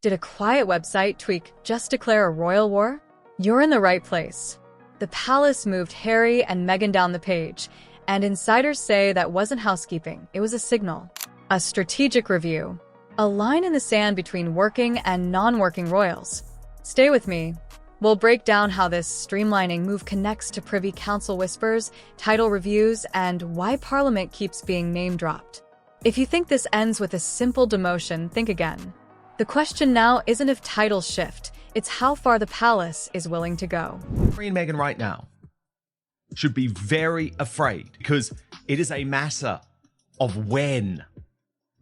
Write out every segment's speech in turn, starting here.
Did a quiet website tweak just declare a royal war? You're in the right place. The palace moved Harry and Meghan down the page, and insiders say that wasn't housekeeping, it was a signal. A strategic review. A line in the sand between working and non-working royals. Stay with me. We'll break down how this streamlining move connects to Privy Council whispers, title reviews, and why Parliament keeps being name-dropped. If you think this ends with a simple demotion, think again. The question now isn't if titles shift, it's how far the palace is willing to go. Harry and Meghan right now should be very afraid because it is a matter of when,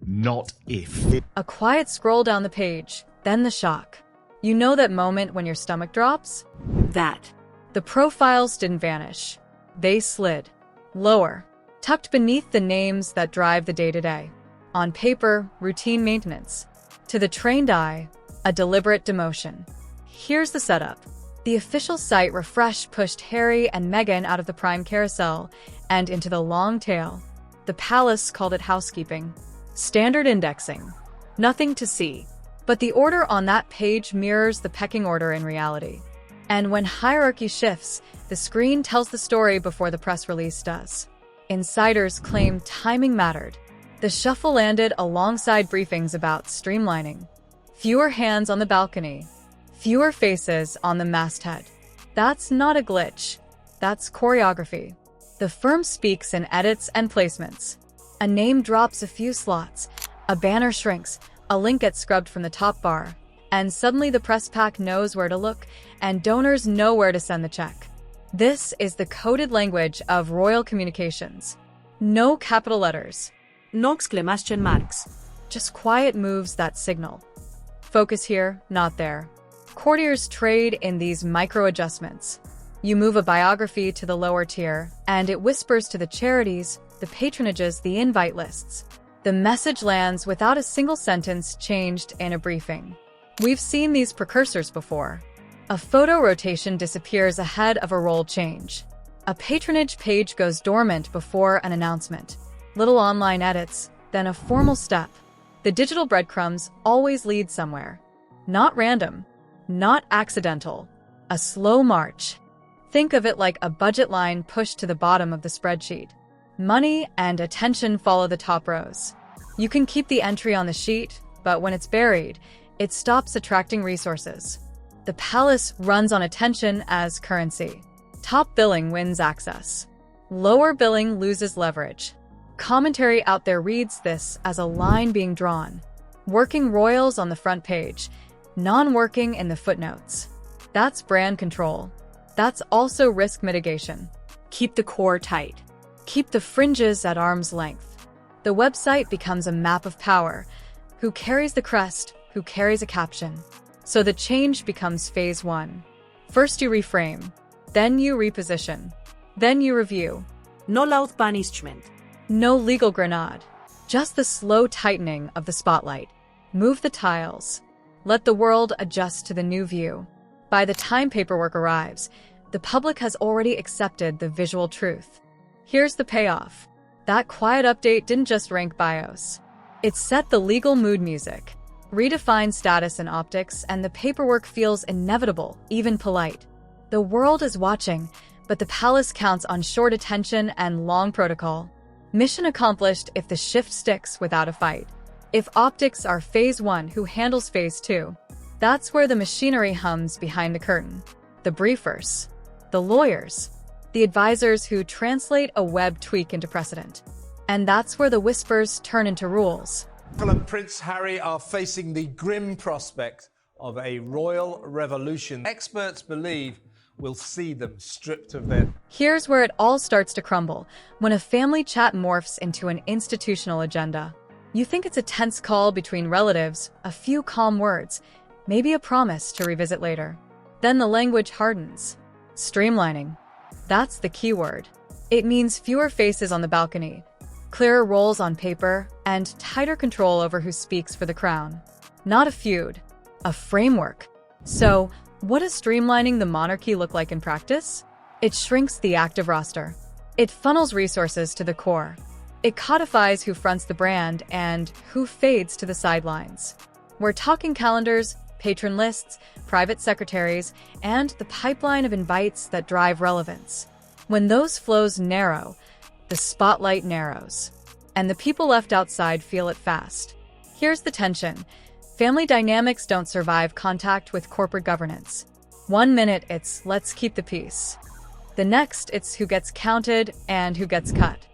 not if. A quiet scroll down the page, then the shock. You know that moment when your stomach drops? That. The profiles didn't vanish. They slid. Lower. Tucked beneath the names that drive the day-to-day. On paper, routine maintenance. To the trained eye, a deliberate demotion. Here's the setup. The official site Refresh pushed Harry and Meghan out of the Prime carousel and into the long tail. The palace called it housekeeping. Standard indexing. Nothing to see. But the order on that page mirrors the pecking order in reality. And when hierarchy shifts, the screen tells the story before the press release does. Insiders claim timing mattered. The shuffle landed alongside briefings about streamlining. Fewer hands on the balcony. Fewer faces on the masthead. That's not a glitch. That's choreography. The firm speaks in edits and placements. A name drops a few slots. A banner shrinks. A link gets scrubbed from the top bar. And suddenly the press pack knows where to look, and donors know where to send the check. This is the coded language of royal communications. No capital letters. No exclamation marks. Just quiet moves that signal. Focus here, not there. Courtiers trade in these micro-adjustments. You move a biography to the lower tier, and it whispers to the charities, the patronages, the invite lists. The message lands without a single sentence changed in a briefing. We've seen these precursors before. A photo rotation disappears ahead of a role change. A patronage page goes dormant before an announcement. Little online edits, then a formal step. The digital breadcrumbs always lead somewhere. Not random, not accidental. A slow march. Think of it like a budget line pushed to the bottom of the spreadsheet. Money and attention follow the top rows. You can keep the entry on the sheet, but when it's buried, it stops attracting resources. The palace runs on attention as currency. Top billing wins access. Lower billing loses leverage. Commentary out there reads this as a line being drawn. Working royals on the front page, non-working in the footnotes. That's brand control. That's also risk mitigation. Keep the core tight. Keep the fringes at arm's length. The website becomes a map of power. Who carries the crest? Who carries a caption? So the change becomes phase one. First you reframe. Then you reposition. Then you review. No loud punishment. No legal grenade. Just the slow tightening of the spotlight. Move the tiles. Let the world adjust to the new view. By the time paperwork arrives, the public has already accepted the visual truth. Here's the payoff. That quiet update didn't just rank BIOS. It set the legal mood music, redefined status and optics, and the paperwork feels inevitable, even polite. The world is watching, but the palace counts on short attention and long protocol. Mission accomplished if the shift sticks without a fight. If optics are phase one, who handles phase two? That's where the machinery hums behind the curtain. The briefers, the lawyers, the advisors who translate a web tweak into precedent. And that's where the whispers turn into rules. Meghan and Prince Harry are facing the grim prospect of a royal revolution. Experts believe we'll see them stripped of their... Here's where it all starts to crumble, when a family chat morphs into an institutional agenda. You think it's a tense call between relatives, a few calm words, maybe a promise to revisit later. Then the language hardens. Streamlining. That's the key word. It means fewer faces on the balcony, clearer roles on paper, and tighter control over who speaks for the crown. Not a feud, a framework. So, what does streamlining the monarchy look like in practice? It shrinks the active roster. It funnels resources to the core. It codifies who fronts the brand and who fades to the sidelines. We're talking calendars, patron lists, private secretaries, and the pipeline of invites that drive relevance. When those flows narrow, the spotlight narrows, and the people left outside feel it fast. Here's the tension. Family dynamics don't survive contact with corporate governance. 1 minute it's let's keep the peace. The next it's who gets counted and who gets cut.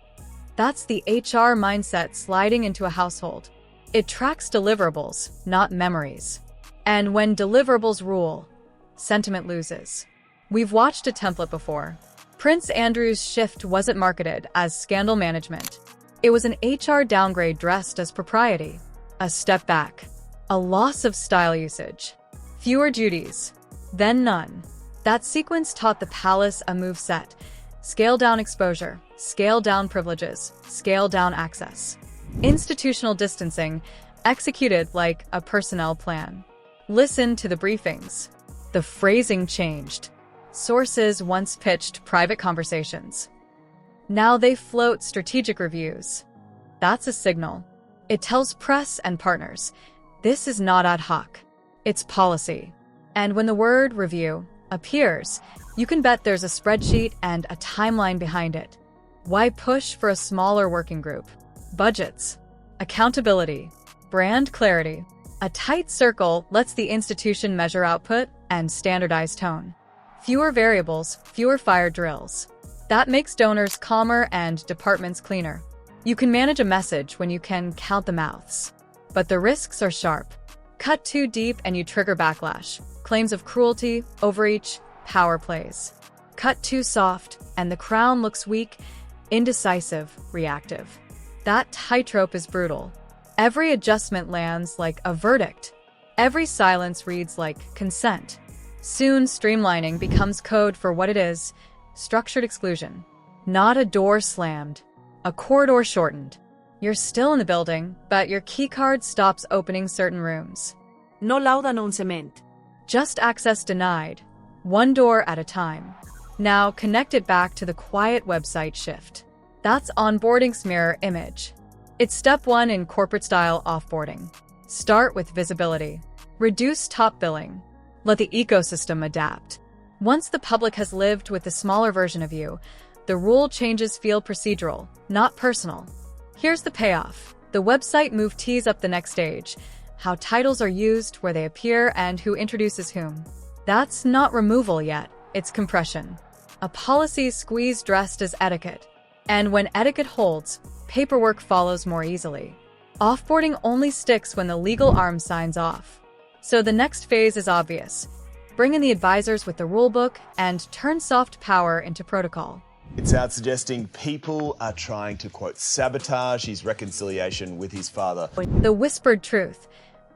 That's the HR mindset sliding into a household. It tracks deliverables, not memories. And when deliverables rule, sentiment loses. We've watched a template before. Prince Andrew's shift wasn't marketed as scandal management. It was an HR downgrade dressed as propriety. A step back. A loss of style usage. Fewer duties. Then none. That sequence taught the palace a move set. Scale down exposure. Scale down privileges. Scale down access. Institutional distancing, executed like a personnel plan. Listen to the briefings. The phrasing changed. Sources once pitched private conversations. Now they float strategic reviews. That's a signal. It tells press and partners, this is not ad hoc. It's policy. And when the word review appears, you can bet there's a spreadsheet and a timeline behind it. Why push for a smaller working group? Budgets, accountability, brand clarity. A tight circle lets the institution measure output and standardize tone. Fewer variables, fewer fire drills. That makes donors calmer and departments cleaner. You can manage a message when you can count the mouths. But the risks are sharp. Cut too deep and you trigger backlash. Claims of cruelty, overreach, power plays. Cut too soft and the crown looks weak, indecisive, reactive. That tightrope is brutal. Every adjustment lands like a verdict. Every silence reads like consent. Soon, streamlining becomes code for what it is, structured exclusion. Not a door slammed, a corridor shortened. You're still in the building, but your keycard stops opening certain rooms. No lauda non cement. Just access denied, one door at a time. Now connect it back to the quiet website shift. That's onboarding's mirror image. It's step 1 in corporate-style offboarding. Start with visibility. Reduce top billing. Let the ecosystem adapt. Once the public has lived with the smaller version of you, the rule changes feel procedural, not personal. Here's the payoff. The website move tees up the next stage. How titles are used, where they appear, and who introduces whom. That's not removal yet, it's compression. A policy squeeze dressed as etiquette. And when etiquette holds, paperwork follows more easily. Offboarding only sticks when the legal arm signs off. So the next phase is obvious. Bring in the advisors with the rulebook and turn soft power into protocol. It's out suggesting people are trying to, quote, sabotage his reconciliation with his father. The whispered truth.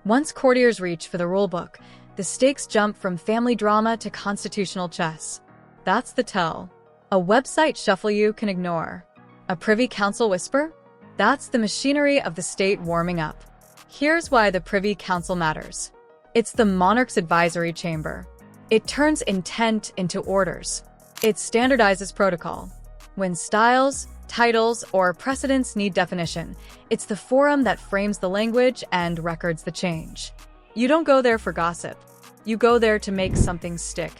Once courtiers reach for the rulebook, the stakes jump from family drama to constitutional chess. That's the tell. A website shuffle you can ignore. A Privy Council whisper? That's the machinery of the state warming up. Here's why the Privy Council matters. It's the monarch's advisory chamber. It turns intent into orders. It standardizes protocol. When styles, titles, or precedents need definition, it's the forum that frames the language and records the change. You don't go there for gossip. You go there to make something stick.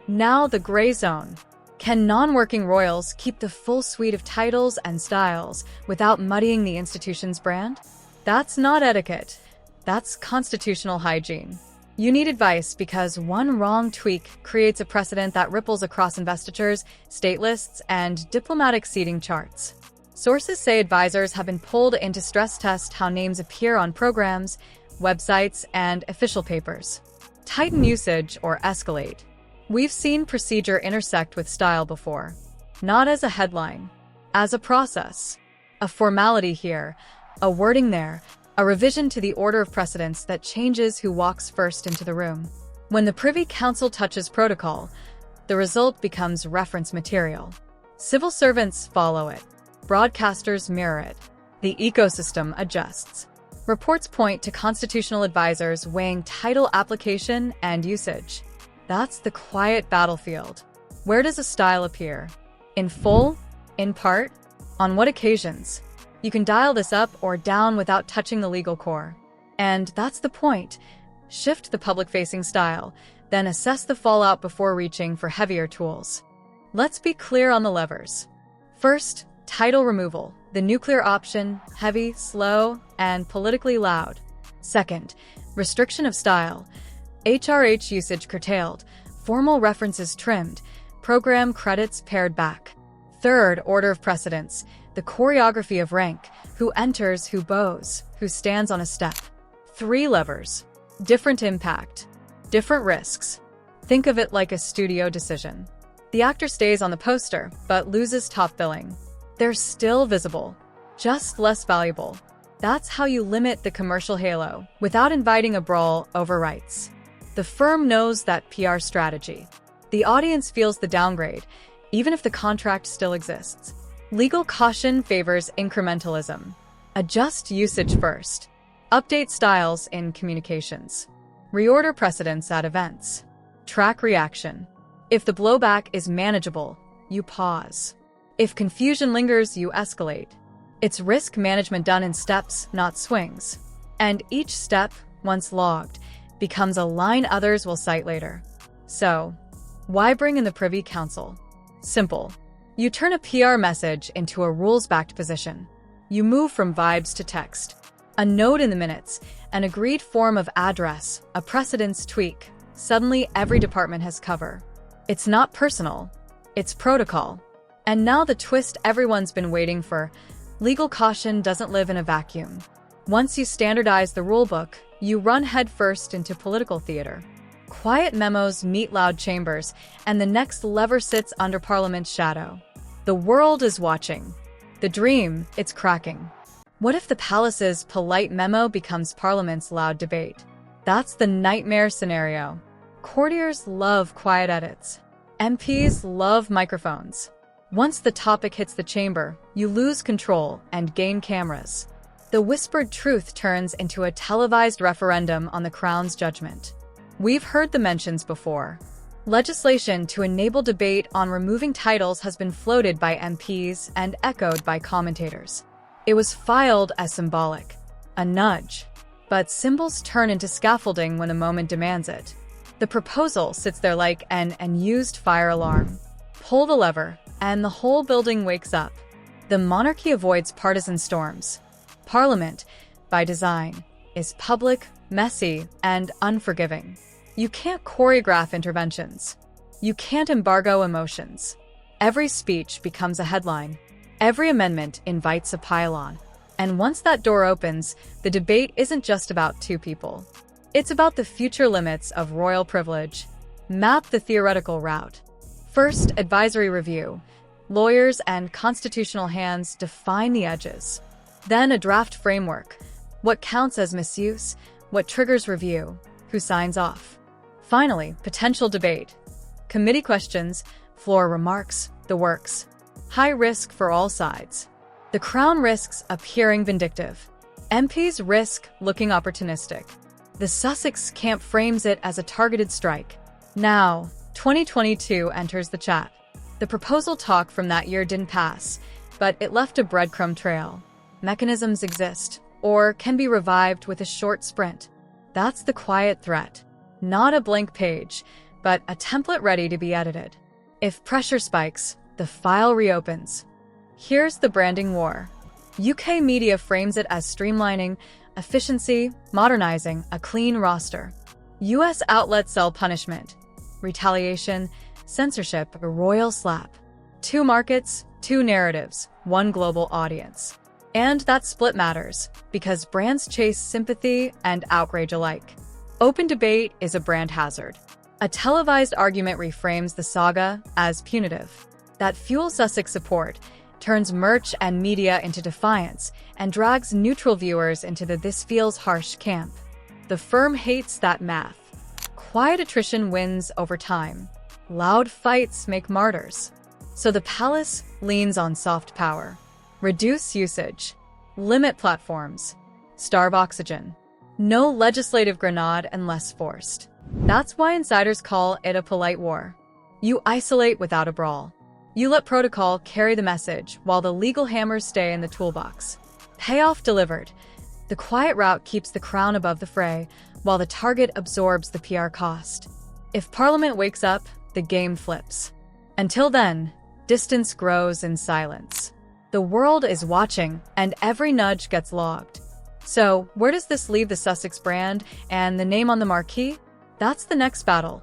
Now the gray zone. Can non-working royals keep the full suite of titles and styles without muddying the institution's brand? That's not etiquette. That's constitutional hygiene. You need advice because one wrong tweak creates a precedent that ripples across investitures, state lists, and diplomatic seating charts. Sources say advisors have been pulled in to stress test how names appear on programs, websites, and official papers. Tighten usage or escalate. We've seen procedure intersect with style before. Not as a headline, as a process. A formality here, a wording there, a revision to the order of precedence that changes who walks first into the room. When the Privy Council touches protocol, the result becomes reference material. Civil servants follow it. Broadcasters mirror it. The ecosystem adjusts. Reports point to constitutional advisors weighing title application and usage. That's the quiet battlefield. Where does a style appear? In full? In part? On what occasions? You can dial this up or down without touching the legal core. And that's the point. Shift the public-facing style, then assess the fallout before reaching for heavier tools. Let's be clear on the levers. First, title removal, the nuclear option, heavy, slow, and politically loud. Second, restriction of style, HRH usage curtailed, formal references trimmed, program credits pared back. Third, order of precedence, the choreography of rank, who enters, who bows, who stands on a step. 3 levers, different impact, different risks. Think of it like a studio decision. The actor stays on the poster, but loses top billing. They're still visible, just less valuable. That's how you limit the commercial halo, without inviting a brawl over rights. The firm knows that PR strategy. The audience feels the downgrade, even if the contract still exists. Legal caution favors incrementalism. Adjust usage first. Update styles in communications. Reorder precedents at events. Track reaction. If the blowback is manageable, you pause. If confusion lingers, you escalate. It's risk management done in steps, not swings. And each step, once logged, becomes a line others will cite later. So, why bring in the Privy Council? Simple. You turn a PR message into a rules-backed position. You move from vibes to text. A note in the minutes, an agreed form of address, a precedence tweak. Suddenly, every department has cover. It's not personal. It's protocol. And now the twist everyone's been waiting for. Legal caution doesn't live in a vacuum. Once you standardize the rulebook, you run headfirst into political theater. Quiet memos meet loud chambers, and the next lever sits under Parliament's shadow. The world is watching. The dream, it's cracking. What if the palace's polite memo becomes Parliament's loud debate? That's the nightmare scenario. Courtiers love quiet edits. MPs love microphones. Once the topic hits the chamber, you lose control and gain cameras. The whispered truth turns into a televised referendum on the Crown's judgment. We've heard the mentions before. Legislation to enable debate on removing titles has been floated by MPs and echoed by commentators. It was filed as symbolic, a nudge. But symbols turn into scaffolding when the moment demands it. The proposal sits there like an unused fire alarm. Pull the lever, and the whole building wakes up. The monarchy avoids partisan storms. Parliament, by design, is public, messy, and unforgiving. You can't choreograph interventions. You can't embargo emotions. Every speech becomes a headline. Every amendment invites a pile-on. And once that door opens, the debate isn't just about 2 people. It's about the future limits of royal privilege. Map the theoretical route. First, advisory review. Lawyers and constitutional hands define the edges. Then a draft framework. What counts as misuse? What triggers review? Who signs off? Finally, potential debate. Committee questions, floor remarks, the works. High risk for all sides. The Crown risks appearing vindictive. MPs risk looking opportunistic. The Sussex camp frames it as a targeted strike. Now, 2022 enters the chat. The proposal talk from that year didn't pass, but it left a breadcrumb trail. Mechanisms exist, or can be revived with a short sprint. That's the quiet threat. Not a blank page, but a template ready to be edited. If pressure spikes, the file reopens. Here's the branding war. UK media frames it as streamlining, efficiency, modernizing, a clean roster. US outlets sell punishment, retaliation, censorship, a royal slap. 2 markets, 2 narratives, 1 global audience. And that split matters, because brands chase sympathy and outrage alike. Open debate is a brand hazard. A televised argument reframes the saga as punitive. That fuels Sussex support, turns merch and media into defiance, and drags neutral viewers into the "this feels harsh" camp. The firm hates that math. Quiet attrition wins over time. Loud fights make martyrs. So the palace leans on soft power. Reduce usage. Limit platforms. Starve oxygen. No legislative grenade unless forced. That's why insiders call it a polite war. You isolate without a brawl. You let protocol carry the message while the legal hammers stay in the toolbox. Payoff delivered. The quiet route keeps the crown above the fray, while the target absorbs the PR cost. If Parliament wakes up, the game flips. Until then, distance grows in silence. The world is watching, and every nudge gets logged. So, where does this leave the Sussex brand and the name on the marquee? That's the next battle.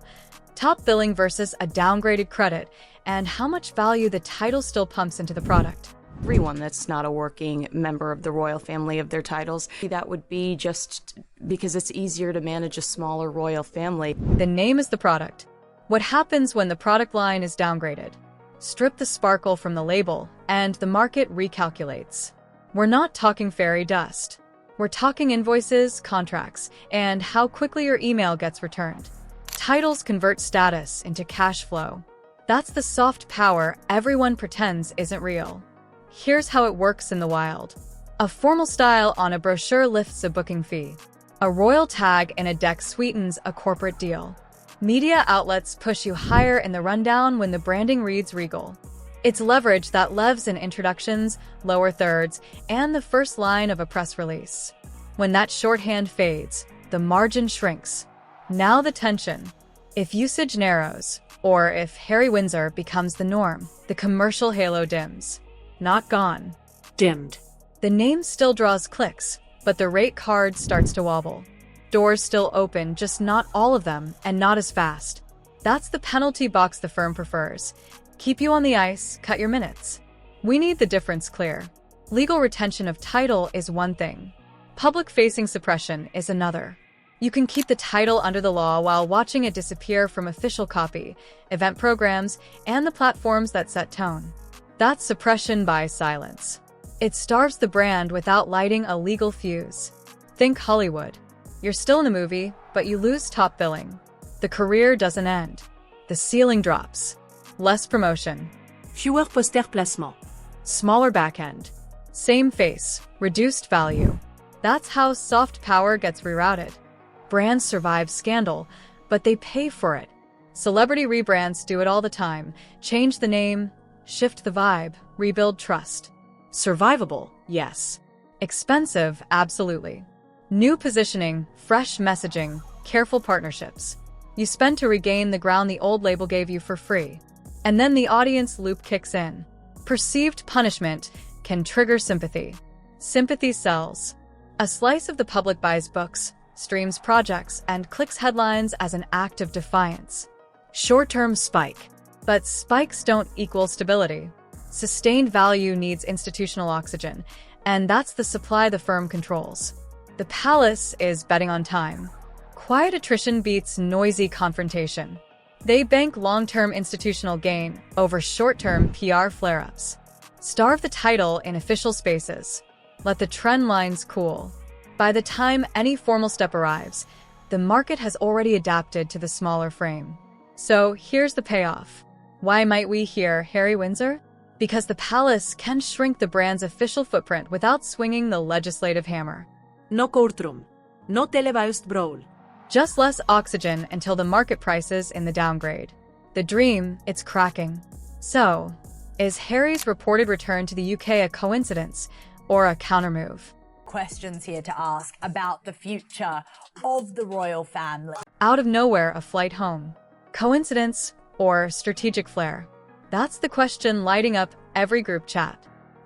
Top billing versus a downgraded credit, and how much value the title still pumps into the product. Everyone that's not a working member of the royal family of their titles. That would be just because it's easier to manage a smaller royal family. The name is the product. What happens when the product line is downgraded? Strip the sparkle from the label, and the market recalculates. We're not talking fairy dust. We're talking invoices, contracts, and how quickly your email gets returned. Titles convert status into cash flow. That's the soft power everyone pretends isn't real. Here's how it works in the wild. A formal style on a brochure lifts a booking fee. A royal tag in a deck sweetens a corporate deal. Media outlets push you higher in the rundown when the branding reads regal. It's leverage that lives in introductions, lower thirds, and the first line of a press release. When that shorthand fades, the margin shrinks. Now the tension. If usage narrows, or if Harry Windsor becomes the norm, the commercial halo dims. Not gone. Dimmed. The name still draws clicks, but the rate card starts to wobble. Doors still open, just not all of them, and not as fast. That's the penalty box the firm prefers. Keep you on the ice, cut your minutes. We need the difference clear. Legal retention of title is one thing. Public-facing suppression is another. You can keep the title under the law while watching it disappear from official copy, event programs, and the platforms that set tone. That's suppression by silence. It starves the brand without lighting a legal fuse. Think Hollywood. You're still in the movie, but you lose top billing. The career doesn't end. The ceiling drops. Less promotion. Fewer poster placements. Smaller backend. Same face, reduced value. That's how soft power gets rerouted. Brands survive scandal, but they pay for it. Celebrity rebrands do it all the time. Change the name, shift the vibe, rebuild trust. Survivable, yes. Expensive, absolutely. New positioning, fresh messaging, careful partnerships. You spend to regain the ground the old label gave you for free. And then the audience loop kicks in. Perceived punishment can trigger sympathy. Sympathy sells. A slice of the public buys books, streams projects, and clicks headlines as an act of defiance. Short-term spike. But spikes don't equal stability. Sustained value needs institutional oxygen, and that's the supply the firm controls. The palace is betting on time. Quiet attrition beats noisy confrontation. They bank long-term institutional gain over short-term PR flare-ups. Starve the title in official spaces. Let the trend lines cool. By the time any formal step arrives, the market has already adapted to the smaller frame. So here's the payoff. Why might we hear Harry Windsor? Because the palace can shrink the brand's official footprint without swinging the legislative hammer. No courtroom. No televised brawl. Just less oxygen until the market prices in the downgrade. The dream, it's cracking. So, is Harry's reported return to the UK a coincidence or a countermove? Questions here to ask about the future of the royal family. Out of nowhere, a flight home. Coincidence or strategic flair? That's the question lighting up every group chat.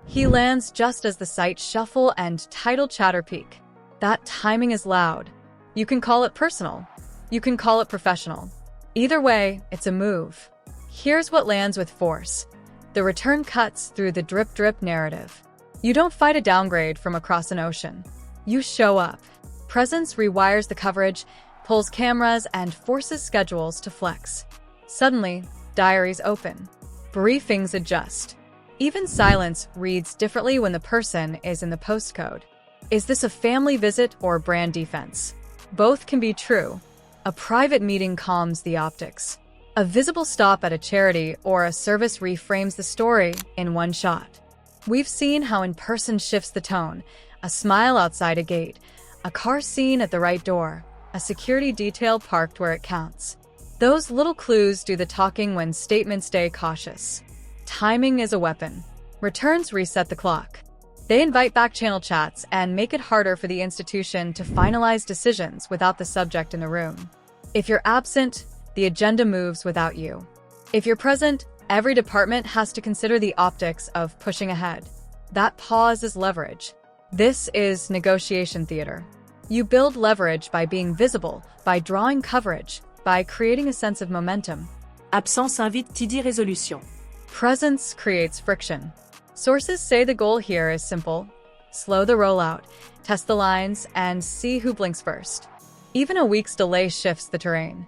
He lands just as the sites shuffle and title chatter peak. That timing is loud. You can call it personal. You can call it professional. Either way, it's a move. Here's what lands with force. The return cuts through the drip-drip narrative. You don't fight a downgrade from across an ocean. You show up. Presence rewires the coverage, pulls cameras, and forces schedules to flex. Suddenly, diaries open. Briefings adjust. Even silence reads differently when the person is in the postcode. Is this a family visit or brand defense? Both can be true. A private meeting calms the optics. A visible stop at a charity or a service reframes the story in one shot. We've seen how in-person shifts the tone. A smile outside a gate, a car scene at the right door, a security detail parked where it counts. Those little clues do the talking when statements stay cautious. Timing is a weapon. Returns reset the clock. They invite back-channel chats and make it harder for the institution to finalize decisions without the subject in the room. If you're absent, the agenda moves without you. If you're present, every department has to consider the optics of pushing ahead. That pause is leverage. This is negotiation theater. You build leverage by being visible, by drawing coverage, by creating a sense of momentum. Absence invite TD résolution. Presence creates friction. Sources say the goal here is simple. Slow the rollout, test the lines, and see who blinks first. Even a week's delay shifts the terrain.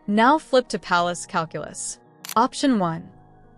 Now flip to palace calculus. Option 1.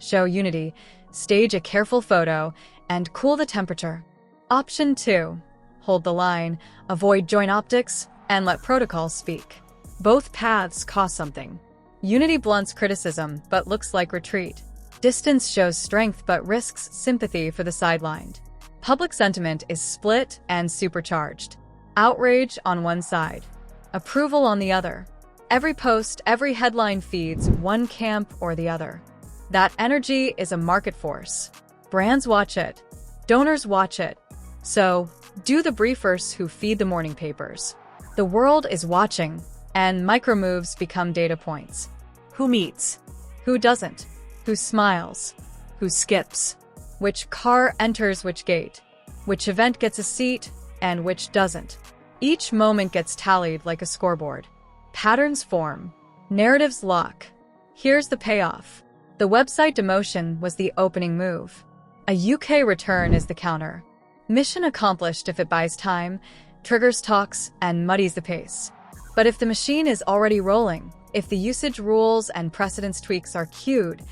Show unity, stage a careful photo, and cool the temperature. Option 2. Hold the line, avoid joint optics, and let protocol speak. Both paths cost something. Unity blunts criticism, but looks like retreat. Distance shows strength, but risks sympathy for the sidelined. Public sentiment is split and supercharged. Outrage on one side, approval on the other. Every post, every headline feeds one camp or the other. That energy is a market force. Brands watch it. Donors watch it. So, do the briefers who feed the morning papers. The world is watching, and micromoves become data points. Who meets? Who doesn't? Who smiles? Who skips? Which car enters which gate? Which event gets a seat, and which doesn't? Each moment gets tallied like a scoreboard. Patterns form. Narratives lock. Here's the payoff. The website demotion was the opening move. A UK return is the counter. Mission accomplished if it buys time, triggers talks, and muddies the pace. But if the machine is already rolling, if the usage rules and precedence tweaks are cued,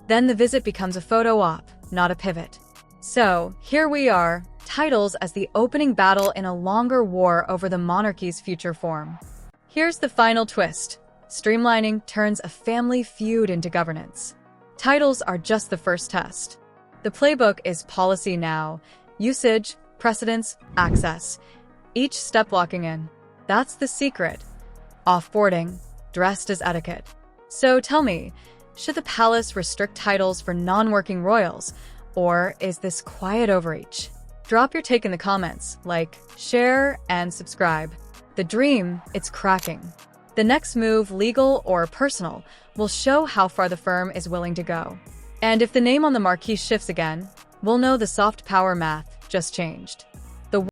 then the visit becomes a photo op, not a pivot. So, here we are, titles as the opening battle in a longer war over the monarchy's future form. Here's the final twist. Streamlining turns a family feud into governance. Titles are just the first test. The playbook is policy now, usage, precedence, access. Each step locking in. That's the secret. Offboarding, dressed as etiquette. So tell me, should the palace restrict titles for non-working royals, or is this quiet overreach? Drop your take in the comments, like, share, and subscribe. The dream, it's cracking. The next move, legal or personal, will show how far the firm is willing to go. And if the name on the marquee shifts again, we'll know the soft power math just changed.